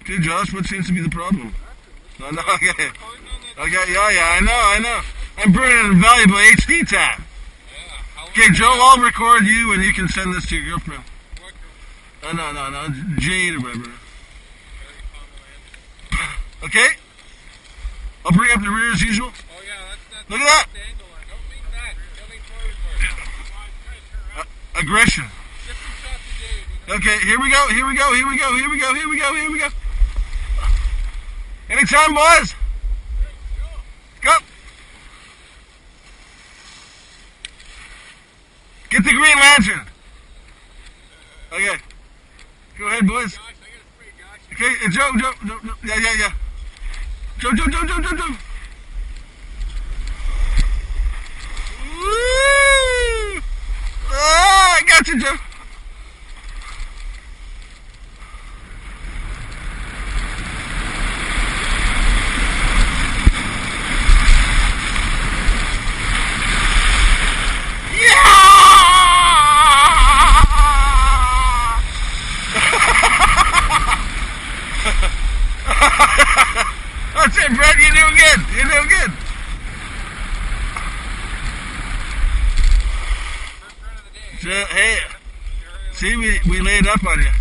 Okay, Josh, what seems to be the problem? No, okay. Okay, yeah, I know. I'm burning a valuable HD tab. Okay, Joe, I'll record you and you can send this to your girlfriend. No, Jade or whatever. Okay? I'll bring up the rear as usual. Oh yeah, that's Look at that. the angle on. Don't lean back. Don't lean forward. Aggression. Different shot to Dave. Okay, here we go. Anytime, boys. Go. Get the green lantern. Okay. Go ahead, boys. Josh, I gotta spray, Josh. Okay, Joe. Yeah. Joe. Woo! Ah, I got you, Joe. That's it, Brett. You're doing good. First run of the day. Hey, see, we laid up on you.